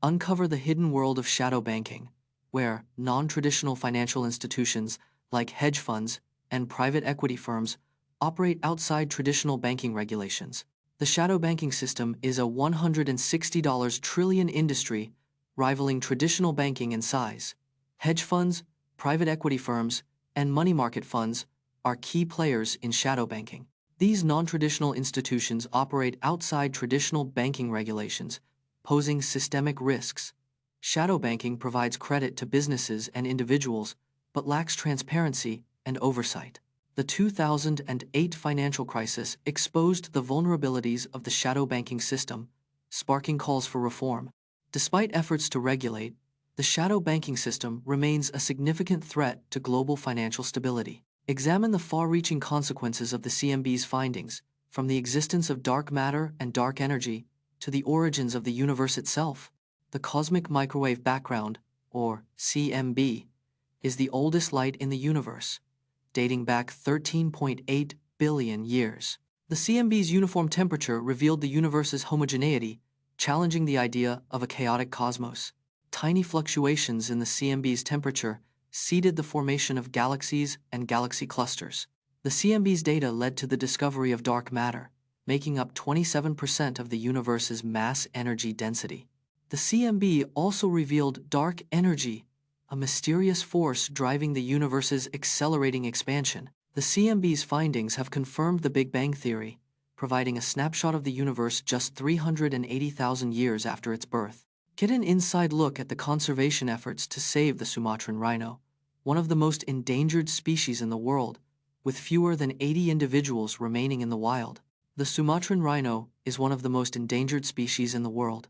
uncover the hidden world of shadow banking, where non-traditional financial institutions like hedge funds and private equity firms operate outside traditional banking regulations. The shadow banking system is a $160 trillion industry, rivaling traditional banking in size. Hedge funds, private equity firms, and money market funds are key players in shadow banking. These non-traditional institutions operate outside traditional banking regulations, posing systemic risks. Shadow banking provides credit to businesses and individuals, but lacks transparency and oversight. The 2008 financial crisis exposed the vulnerabilities of the shadow banking system, sparking calls for reform. Despite efforts to regulate, the shadow banking system remains a significant threat to global financial stability. Examine the far-reaching consequences of the CMB's findings, from the existence of dark matter and dark energy to the origins of the universe itself. The cosmic microwave background, or CMB, is the oldest light in the universe, dating back 13.8 billion years. The CMB's uniform temperature revealed the universe's homogeneity, challenging the idea of a chaotic cosmos. Tiny fluctuations in the CMB's temperature seeded the formation of galaxies and galaxy clusters. The CMB's data led to the discovery of dark matter, making up 27% of the universe's mass energy density. The CMB also revealed dark energy, a mysterious force driving the universe's accelerating expansion. The CMB's findings have confirmed the Big Bang theory, providing a snapshot of the universe just 380,000 years after its birth. Get an inside look at the conservation efforts to save the Sumatran rhino, one of the most endangered species in the world, with fewer than 80 individuals remaining in the wild. The Sumatran rhino is one of the most endangered species in the world,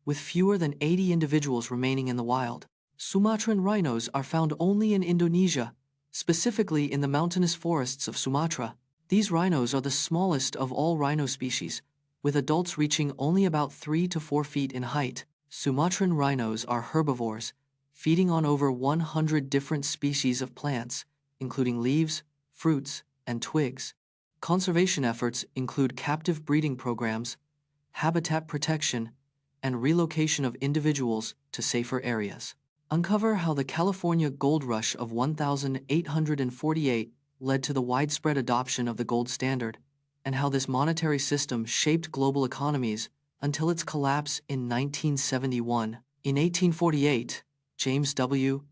with fewer than 80 individuals remaining in the wild. Sumatran rhinos are found only in Indonesia, specifically in the mountainous forests of Sumatra. These rhinos are the smallest of all rhino species, with adults reaching only about 3 to 4 feet in height. Sumatran rhinos are herbivores, feeding on over 100 different species of plants, including leaves, fruits, and twigs. Conservation efforts include captive breeding programs, habitat protection, and relocation of individuals to safer areas. Uncover how the California gold rush of 1848 led to the widespread adoption of the gold standard, and how this monetary system shaped global economies until its collapse in 1971. In 1848, James W.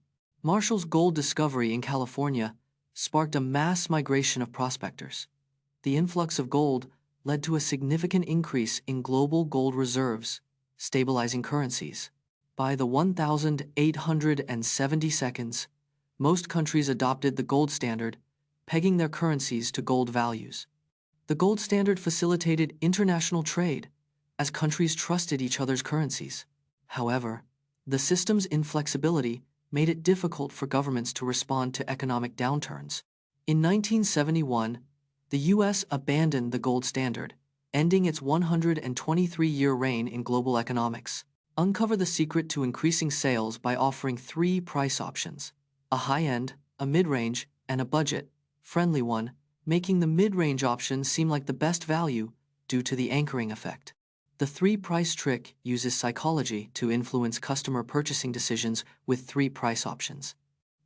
Marshall's gold discovery in California sparked a mass migration of prospectors. The influx of gold led to a significant increase in global gold reserves, stabilizing currencies. By the 1870s, most countries adopted the gold standard, pegging their currencies to gold values. The gold standard facilitated international trade, as countries trusted each other's currencies. However, the system's inflexibility made it difficult for governments to respond to economic downturns. In 1971, the U.S. abandoned the gold standard, ending its 123-year reign in global economics. Uncover the secret to increasing sales by offering 3 price options: a high-end, a mid-range, and a budget-friendly one, making the mid-range option seem like the best value due to the anchoring effect. The 3-price trick uses psychology to influence customer purchasing decisions with 3 price options.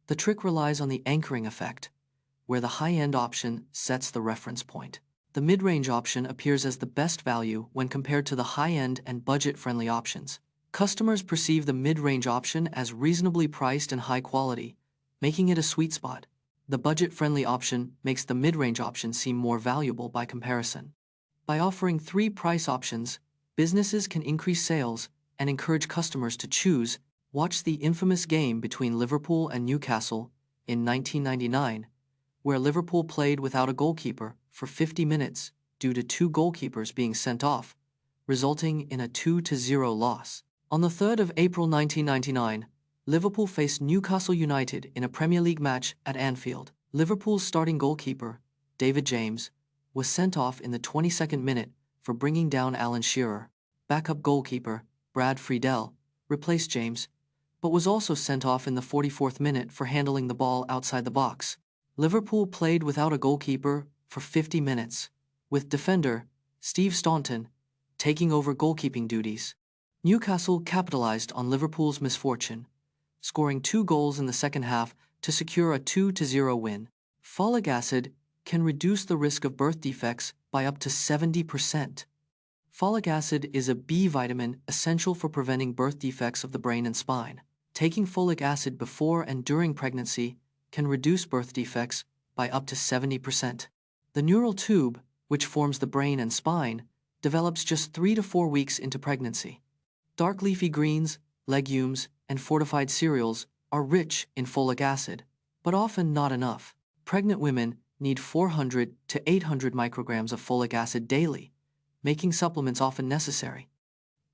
The trick relies on the anchoring effect, where the high-end option sets the reference point. The mid-range option appears as the best value when compared to the high-end and budget-friendly options. Customers perceive the mid-range option as reasonably priced and high quality, making it a sweet spot. The budget-friendly option makes the mid-range option seem more valuable by comparison. By offering 3 price options, businesses can increase sales and encourage customers to choose. Watch the infamous game between Liverpool and Newcastle in 1999, where Liverpool played without a goalkeeper for 50 minutes due to 2 goalkeepers being sent off, resulting in a 2-0 loss. On the 3rd of April 1999, Liverpool faced Newcastle United in a Premier League match at Anfield. Liverpool's starting goalkeeper, David James, was sent off in the 22nd minute for bringing down Alan Shearer. Backup goalkeeper, Brad Friedel, replaced James, but was also sent off in the 44th minute for handling the ball outside the box. Liverpool played without a goalkeeper for 50 minutes, with defender Steve Staunton taking over goalkeeping duties. Newcastle capitalized on Liverpool's misfortune, scoring 2 goals in the second half to secure a 2-0 win. Folic acid can reduce the risk of birth defects by up to 70%. Folic acid is a B vitamin essential for preventing birth defects of the brain and spine. Taking folic acid before and during pregnancy can reduce birth defects by up to 70%. The neural tube, which forms the brain and spine, develops just 3 to 4 weeks into pregnancy. Dark leafy greens, legumes, and fortified cereals are rich in folic acid, but often not enough. Pregnant women need 400 to 800 micrograms of folic acid daily, making supplements often necessary.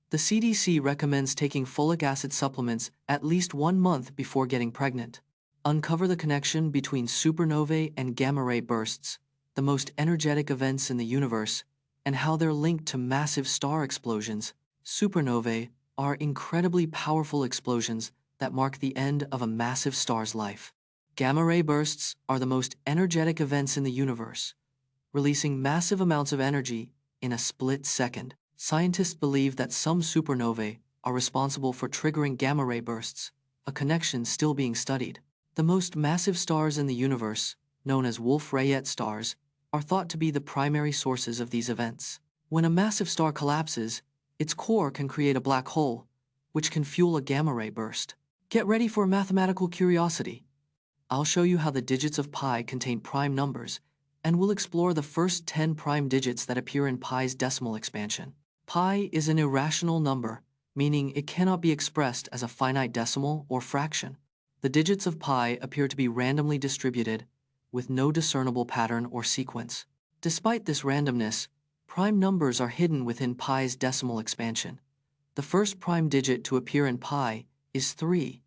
The CDC recommends taking folic acid supplements at least 1 month before getting pregnant. Uncover the connection between supernovae and gamma ray bursts, the most energetic events in the universe, and how they're linked to massive star explosions. Supernovae are incredibly powerful explosions that mark the end of a massive star's life. Gamma ray bursts are the most energetic events in the universe, releasing massive amounts of energy in a split second. Scientists believe that some supernovae are responsible for triggering gamma ray bursts, a connection still being studied. The most massive stars in the universe, known as Wolf-Rayet stars, are thought to be the primary sources of these events. When a massive star collapses, its core can create a black hole, which can fuel a gamma ray burst. Get ready for a mathematical curiosity. I'll show you how the digits of pi contain prime numbers, and we'll explore the first 10 prime digits that appear in pi's decimal expansion. Pi is an irrational number, meaning it cannot be expressed as a finite decimal or fraction. The digits of pi appear to be randomly distributed, with no discernible pattern or sequence. Despite this randomness, prime numbers are hidden within pi's decimal expansion. The first prime digit to appear in pi is 3,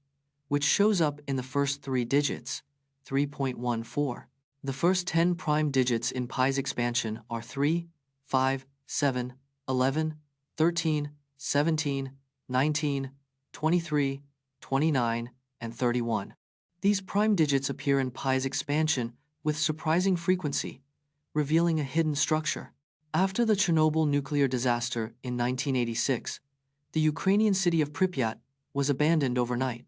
which shows up in the first 3 digits, 3.14. The first 10 prime digits in pi's expansion are 3, 5, 7, 11, 13, 17, 19, 23, 29, and 31. These prime digits appear in pi's expansion with surprising frequency, revealing a hidden structure. After the Chernobyl nuclear disaster in 1986, the Ukrainian city of Pripyat was abandoned overnight,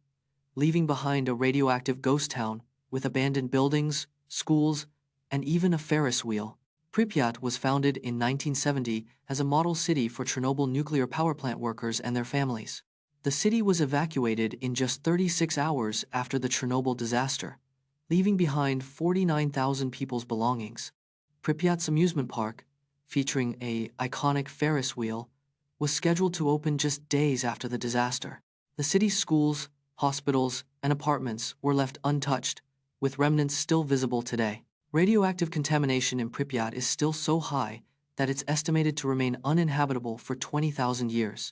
leaving behind a radioactive ghost town with abandoned buildings, schools, and even a Ferris wheel. Pripyat was founded in 1970 as a model city for Chernobyl nuclear power plant workers and their families. The city was evacuated in just 36 hours after the Chernobyl disaster, leaving behind 49,000 people's belongings. Pripyat's amusement park, featuring an iconic Ferris wheel, was scheduled to open just days after the disaster. The city's schools, hospitals, and apartments were left untouched, with remnants still visible today. Radioactive contamination in Pripyat is still so high that it's estimated to remain uninhabitable for 20,000 years.